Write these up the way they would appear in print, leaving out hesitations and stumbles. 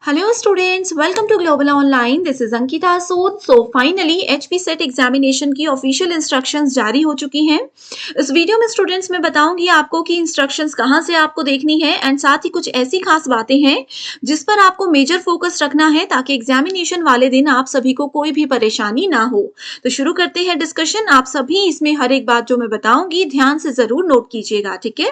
Hello students, welcome to Global Online. This is Ankita Sood. So finally HP set examination की official instructions जारी हो चुकी हैं। इस वीडियो में स्टूडेंट्स मैं बताऊंगी आपको कि इंस्ट्रक्शंस कहां से आपको देखनी है एंड साथ ही कुछ ऐसी खास बातें हैं जिस पर आपको मेजर फोकस रखना है ताकि एग्जामिनेशन वाले दिन आप सभी को कोई भी परेशानी ना हो। तो शुरू करते हैं डिस्कशन। आप सभी इसमें हर एक बात जो मैं बताऊंगी ध्यान से जरूर नोट कीजिएगा, ठीक है।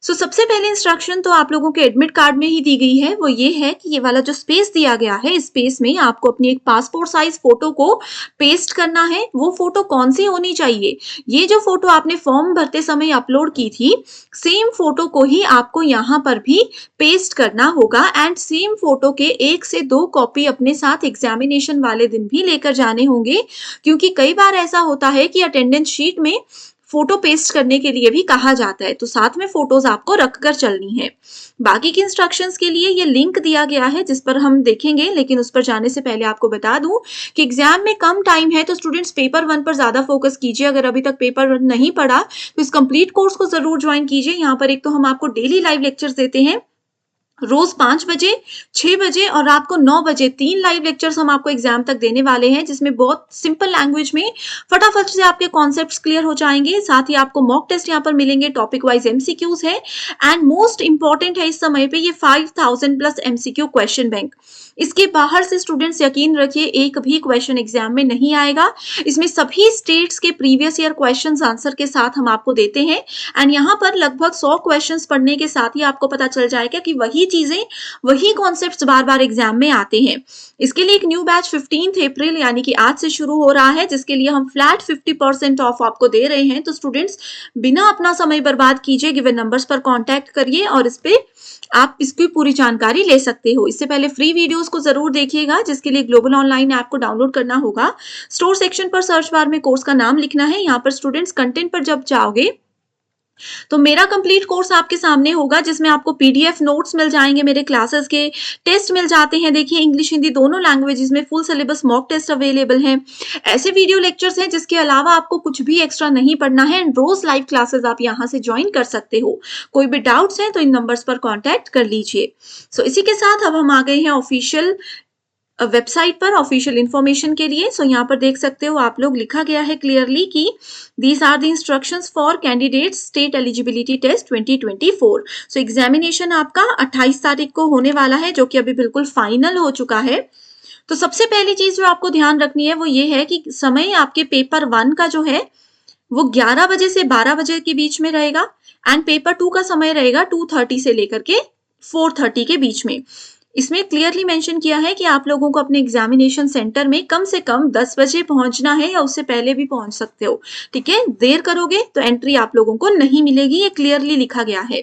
सबसे पहले इंस्ट्रक्शन तो आप लोगों के एडमिट कार्ड में ही दी गई है। वो ये है कि ये वाला जो स्पेस दिया गया है, इस स्पेस में आपको अपनी एक पासपोर्ट साइज फोटो को पेस्ट करना है। वो फोटो कौन सी होनी चाहिए? ये जो फोटो आपने फॉर्म भरते समय अपलोड की थी, सेम फोटो को ही आपको यहाँ पर भी पेस्ट करना होगा एंड सेम फोटो के 1 से 2 कॉपी अपने साथ एग्जामिनेशन वाले दिन भी लेकर जाने होंगे, क्योंकि कई बार ऐसा होता है कि अटेंडेंस शीट में फोटो पेस्ट करने के लिए भी कहा जाता है, तो साथ में फोटोज आपको रखकर चलनी है। बाकी की इंस्ट्रक्शंस के लिए ये लिंक दिया गया है जिस पर हम देखेंगे, लेकिन उस पर जाने से पहले आपको बता दूं कि एग्जाम में कम टाइम है, तो स्टूडेंट्स पेपर 1 पर ज्यादा फोकस कीजिए। अगर अभी तक पेपर 1 नहीं पढ़ा तो इस कंप्लीट कोर्स को जरूर ज्वाइन कीजिए। यहाँ पर एक तो हम आपको डेली लाइव लेक्चर्स देते हैं रोज 5 बजे, 6 बजे और रात को 9 बजे 3 लाइव लेक्चर्स हम आपको एग्जाम तक देने वाले हैं, जिसमें बहुत सिंपल लैंग्वेज में फटाफट से आपके कॉन्सेप्ट्स क्लियर हो जाएंगे। साथ ही आपको मॉक टेस्ट यहाँ पर मिलेंगे, टॉपिक वाइज एमसीक्यूज है एंड मोस्ट इंपॉर्टेंट है इस समय पे ये 5000 प्लस एमसीक्यू क्वेश्चन बैंक। इसके बाहर से स्टूडेंट्स यकीन रखिए एक भी क्वेश्चन एग्जाम में नहीं आएगा। इसमें सभी स्टेट्स के प्रीवियस ईयर क्वेश्चंस आंसर के साथ हम आपको देते हैं एंड यहाँ पर लगभग 100 क्वेश्चंस पढ़ने के साथ ही आपको पता चल जाएगा कि वही चीजें, वही कॉन्सेप्ट्स बार बार एग्जाम में आते हैं। इसके लिए एक न्यू बैच 15 अप्रैल यानी कि आज से शुरू हो रहा है, जिसके लिए हम फ्लैट 50% ऑफ आपको दे रहे हैं। तो स्टूडेंट्स बिना अपना समय बर्बाद कीजिए गिवन नंबर्स पर कॉन्टैक्ट करिए और इस पे आप इसकी पूरी जानकारी ले सकते हो। इससे पहले फ्री वीडियोस को जरूर देखिएगा, जिसके लिए ग्लोबल ऑनलाइन ऐप को डाउनलोड करना होगा। स्टोर सेक्शन पर सर्च बार में कोर्स का नाम लिखना है। यहाँ पर स्टूडेंट्स कंटेंट पर जब जाओगे तो मेरा कंप्लीट कोर्स आपके सामने होगा, जिसमें आपको पीडीएफ नोट्स मिल जाएंगे, मेरे क्लासेस के टेस्ट मिल जाते हैं। देखिए इंग्लिश हिंदी दोनों लैंग्वेजेस में full syllabus mock test available हैं। ऐसे वीडियो लेक्चर्स हैं जिसके अलावा आपको कुछ भी एक्स्ट्रा नहीं पढ़ना है एंड रोज लाइव क्लासेस आप यहाँ से ज्वाइन कर सकते हो। कोई भी डाउट्स हैं तो इन नंबर्स पर कॉन्टैक्ट कर लीजिए। इसी के साथ अब हम आ गए हैं ऑफिशियल वेबसाइट पर ऑफिशियल इंफॉर्मेशन के लिए। यहाँ पर देख सकते हो आप लोग, लिखा गया है क्लियरली कि these are the instructions for candidates state eligibility test 2024। Examination आपका 28 तारीख को होने वाला है, जो कि अभी बिल्कुल फाइनल हो चुका है। तो सबसे पहली चीज जो आपको ध्यान रखनी है वो ये है कि समय आपके पेपर 1 का जो है वो 11 बजे से 12 बजे के बीच में रहेगा एंड पेपर 2 का समय रहेगा 2:30 से लेकर के 4:30 के बीच में। इसमें क्लियरली मेंशन किया है कि आप लोगों को अपने एग्जामिनेशन सेंटर में कम से कम 10 बजे पहुंचना है या उससे पहले भी पहुंच सकते हो, ठीक है। देर करोगे तो एंट्री आप लोगों को नहीं मिलेगी, ये क्लियरली लिखा गया है।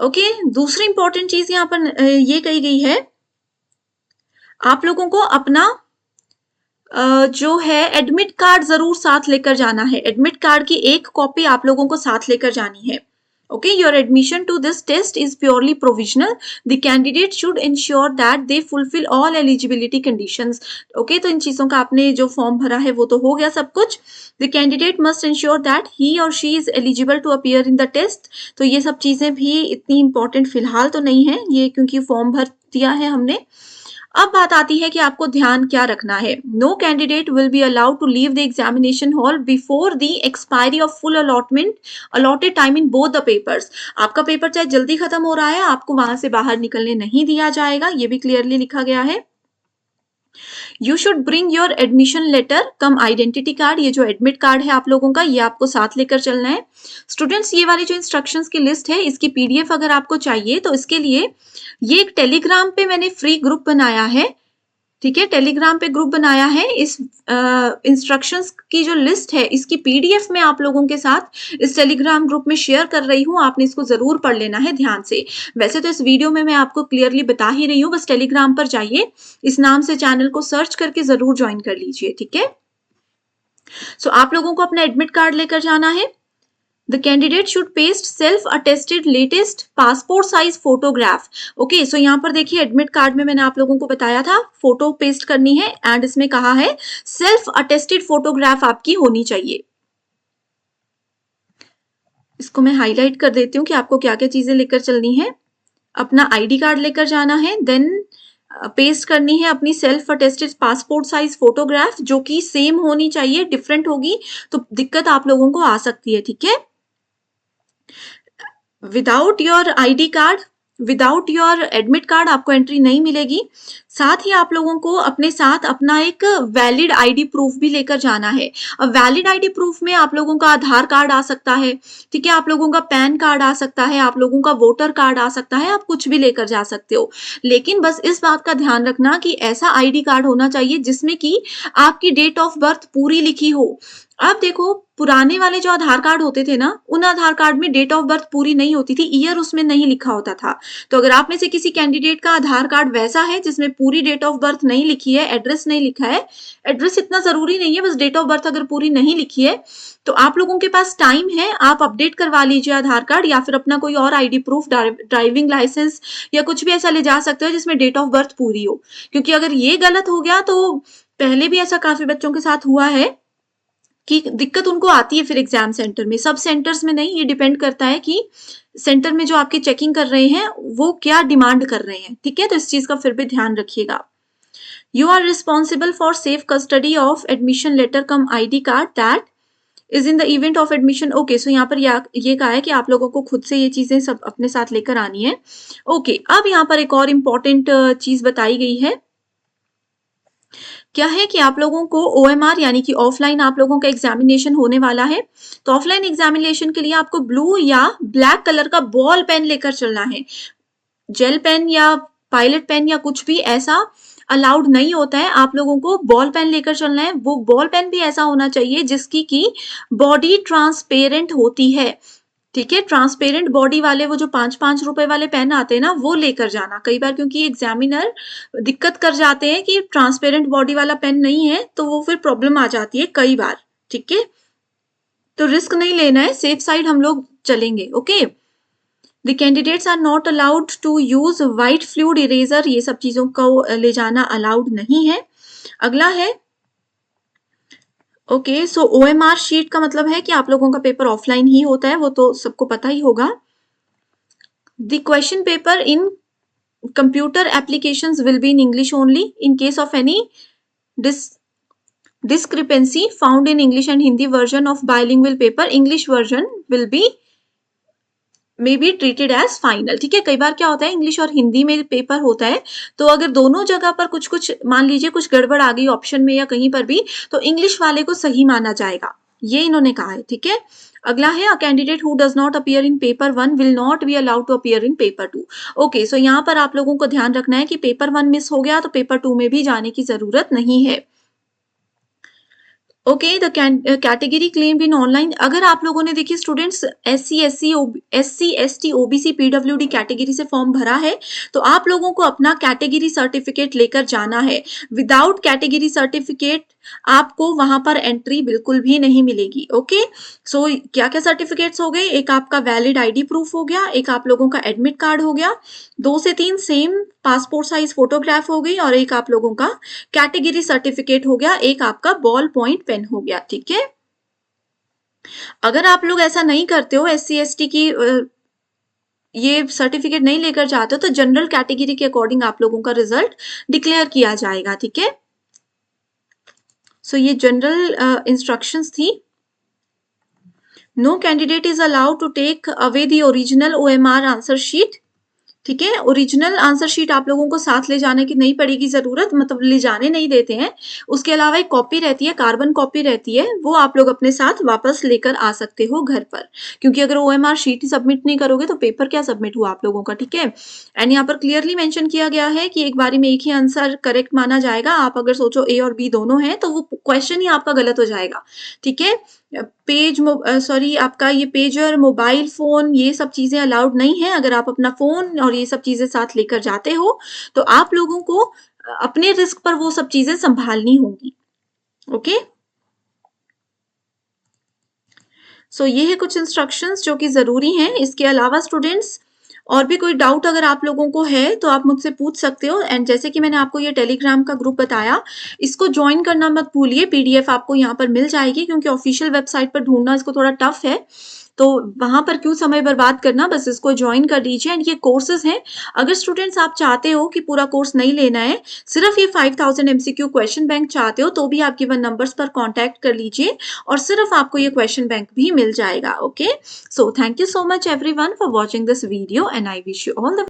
ओके, दूसरी इंपॉर्टेंट चीज यहाँ पर ये कही गई है, आप लोगों को अपना जो है एडमिट कार्ड जरूर साथ लेकर जाना है। एडमिट कार्ड की एक कॉपी आप लोगों को साथ लेकर जानी है। Okay, your admission to this test is purely provisional. The candidate should ensure that they fulfill all eligibility conditions. Okay, तो इन चीजों का आपने जो फॉर्म भरा है वो तो हो गया सब कुछ। The candidate must ensure that he or she is eligible to appear in the test. तो ये सब चीजें भी इतनी important फिलहाल तो नहीं है ये, क्योंकि फॉर्म भर दिया है हमने। अब बात आती है कि आपको ध्यान क्या रखना है। No candidate will be allowed to leave the examination hall before the expiry of full allotted time in both the papers. आपका पेपर चाहे जल्दी खत्म हो रहा है, आपको वहां से बाहर निकलने नहीं दिया जाएगा, ये भी क्लियरली लिखा गया है। You should bring your admission letter cum identity card. ये जो एडमिट कार्ड है आप लोगों का, ये आपको साथ लेकर चलना है। स्टूडेंट्स ये वाली जो इंस्ट्रक्शंस की लिस्ट है, इसकी पीडीएफ अगर आपको चाहिए तो इसके लिए ये एक टेलीग्राम पे मैंने फ्री ग्रुप बनाया है, ठीक है। टेलीग्राम पे ग्रुप बनाया है। इस इंस्ट्रक्शंस की जो लिस्ट है इसकी पीडीएफ में आप लोगों के साथ इस टेलीग्राम ग्रुप में शेयर कर रही हूँ। आपने इसको जरूर पढ़ लेना है ध्यान से। वैसे तो इस वीडियो में मैं आपको क्लियरली बता ही रही हूँ, बस टेलीग्राम पर जाइए, इस नाम से चैनल को सर्च करके जरूर ज्वाइन कर लीजिए, ठीक है। आप लोगों को अपना एडमिट कार्ड लेकर जाना है। The candidate should paste self-attested latest passport size photograph. Okay, यहाँ पर देखिए एडमिट कार्ड में मैंने आप लोगों को बताया था फोटो पेस्ट करनी है एंड इसमें कहा है सेल्फ अटेस्टेड फोटोग्राफ आपकी होनी चाहिए। इसको मैं हाईलाइट कर देती हूँ कि आपको क्या क्या चीजें लेकर चलनी है। अपना आईडी कार्ड लेकर जाना है, देन पेस्ट करनी है अपनी self attested passport size photograph, जो कि सेम होनी चाहिए, डिफरेंट होगी तो दिक्कत आप लोगों को आ सकती है, ठीक है। Without your ID card, without your admit card आपको एंट्री नहीं मिलेगी। साथ ही आप लोगों को अपने साथ अपना एक वैलिड आईडी प्रूफ भी लेकर जाना है। अब वैलिड आईडी प्रूफ में आप लोगों का आधार कार्ड आ सकता है, ठीक है, आप लोगों का पैन कार्ड आ सकता है, आप लोगों का वोटर कार्ड आ सकता है, आप कुछ भी लेकर जा सकते हो। लेकिन बस इस बात का ध्यान रखना कि ऐसा आईडी कार्ड होना चाहिए जिसमें कि आपकी डेट ऑफ बर्थ पूरी लिखी हो। अब देखो, पुराने वाले जो आधार कार्ड होते थे ना, उन आधार कार्ड में डेट ऑफ बर्थ पूरी नहीं होती थी, ईयर उसमें नहीं लिखा होता था। तो अगर आप में से किसी कैंडिडेट का आधार कार्ड वैसा है जिसमें पूरी डेट ऑफ बर्थ नहीं लिखी है, एड्रेस नहीं लिखा है, एड्रेस इतना जरूरी नहीं है, बस डेट ऑफ बर्थ अगर पूरी नहीं लिखी है, तो आप लोगों के पास टाइम है, आप अपडेट करवा लीजिए आधार कार्ड, या फिर अपना कोई और आईडी प्रूफ, ड्राइविंग लाइसेंस या कुछ भी ऐसा ले जा सकते हो जिसमें डेट ऑफ बर्थ पूरी हो। क्योंकि अगर ये गलत हो गया तो पहले भी ऐसा काफी बच्चों के साथ हुआ है कि दिक्कत उनको आती है फिर एग्जाम सेंटर में। सब सेंटर्स में नहीं, ये डिपेंड करता है कि सेंटर में जो आपकी चेकिंग कर रहे हैं वो क्या डिमांड कर रहे हैं, ठीक है। तो इस चीज का फिर भी ध्यान रखिएगा। You are responsible for safe custody of admission letter cum ID card that is in the event of admission. Okay, so यहाँ पर ये कहा है कि आप लोगों को खुद से ये चीजें सब अपने साथ लेकर आनी है। ओके, अब यहाँ पर एक और इम्पोर्टेंट चीज बताई गई है, क्या है कि आप लोगों को OMR यानी कि ऑफलाइन आप लोगों का एग्जामिनेशन होने वाला है। तो ऑफलाइन एग्जामिनेशन के लिए आपको ब्लू या ब्लैक कलर का बॉल पेन लेकर चलना है। जेल पेन या पायलट पेन या कुछ भी ऐसा अलाउड नहीं होता है, आप लोगों को बॉल पेन लेकर चलना है। वो बॉल पेन भी ऐसा होना चाहिए जिसकी की बॉडी ट्रांसपेरेंट होती है, ठीक है। ट्रांसपेरेंट बॉडी वाले वो जो 5-5 रुपए वाले पेन आते हैं ना, वो लेकर जाना। कई बार क्योंकि एग्जामिनर दिक्कत कर जाते हैं कि ट्रांसपेरेंट बॉडी वाला पेन नहीं है, तो वो फिर प्रॉब्लम आ जाती है कई बार, ठीक है। तो रिस्क नहीं लेना है, सेफ साइड हम लोग चलेंगे। Okay, the candidates are not allowed to use white fluid eraser, ये सब चीजों को ले जाना अलाउड नहीं है। अगला है ओके, सो OMR शीट का मतलब है कि आप लोगों का पेपर ऑफलाइन ही होता है, वो तो सबको पता ही होगा। The question paper in computer applications will be in English only in case of any discrepancy found in English and Hindi version of bilingual paper, English version will be may be treated as final, ठीक है। कई बार क्या होता है, English और हिंदी में paper होता है, तो अगर दोनों जगह पर कुछ कुछ मान लीजिए कुछ गड़बड़ आ गई ऑप्शन में या कहीं पर भी, तो इंग्लिश वाले को सही माना जाएगा, ये इन्होंने कहा है, ठीक है। अगला है, a candidate who does not appear in paper 1 will not be allowed to appear in paper 2। Okay, so यहाँ पर आप लोगों को ध्यान रखना है कि पेपर 1 मिस हो गया तो पेपर 2 में भी जाने की जरूरत नहीं है। Okay, the category claim in online, अगर आप लोगों ने देखिए students SC ST OBC PWD category से फॉर्म भरा है, तो आप लोगों को अपना कैटेगरी सर्टिफिकेट लेकर जाना है। विदाउट कैटेगरी सर्टिफिकेट आपको वहां पर एंट्री बिल्कुल भी नहीं मिलेगी। ओके, सो क्या क्या सर्टिफिकेट्स हो गए, एक आपका वैलिड आईडी प्रूफ हो गया, एक आप लोगों का एडमिट कार्ड हो गया, 2 से 3 सेम पासपोर्ट साइज फोटोग्राफ हो गई, और एक आप लोगों का कैटेगरी सर्टिफिकेट हो गया, एक आपका बॉल पॉइंट पेन हो गया, ठीक है। अगर आप लोग ऐसा नहीं करते हो, SC ST की ये सर्टिफिकेट नहीं लेकर जाते हो, तो जनरल कैटेगरी के अकॉर्डिंग आप लोगों का रिजल्ट डिक्लेयर किया जाएगा, ठीक है। सो ये जनरल इंस्ट्रक्शंस थी। No candidate is allowed to take away the original OMR answer sheet, ठीक है। ओरिजिनल आंसर शीट आप लोगों को साथ ले जाने की नहीं पड़ेगी जरूरत, मतलब ले जाने नहीं देते हैं। उसके अलावा एक कॉपी रहती है, कार्बन कॉपी रहती है, वो आप लोग अपने साथ वापस लेकर आ सकते हो घर पर, क्योंकि अगर OMR शीट ही सबमिट नहीं करोगे तो पेपर क्या सबमिट हुआ आप लोगों का, ठीक है। एंड यहाँ पर क्लियरली मेंशन किया गया है कि एक बारी में एक ही आंसर करेक्ट माना जाएगा। आप अगर सोचो A और B दोनों हैं तो वो क्वेश्चन ही आपका गलत हो जाएगा, ठीक है। आपका ये पेजर, मोबाइल फोन, ये सब चीजें अलाउड नहीं है। अगर आप अपना फोन और ये सब चीजें साथ लेकर जाते हो तो आप लोगों को अपने रिस्क पर वो सब चीजें संभालनी होंगी। ओके, सो ये है कुछ इंस्ट्रक्शंस जो कि जरूरी हैं। इसके अलावा स्टूडेंट्स और भी कोई डाउट अगर आप लोगों को है तो आप मुझसे पूछ सकते हो। एंड जैसे कि मैंने आपको ये टेलीग्राम का ग्रुप बताया, इसको जॉइन करना मत भूलिए। पीडीएफ आपको यहाँ पर मिल जाएगी, क्योंकि ऑफिशियल वेबसाइट पर ढूँढना इसको थोड़ा टफ है। तो वहाँ पर क्यों समय बर्बाद करना, बस इसको जॉइन कर लीजिए। एंड ये कोर्सेज़ हैं, अगर स्टूडेंट्स आप चाहते हो कि पूरा कोर्स नहीं लेना है, सिर्फ़ ये 5000 एमसीक्यू क्वेश्चन बैंक चाहते हो, तो भी आप गिवन नंबर्स पर कॉन्टैक्ट कर लीजिए और सिर्फ़ आपको ये क्वेश्चन बैंक भी मिल जाएगा। Okay? So thank you so much everyone for watching this video, and I wish you all the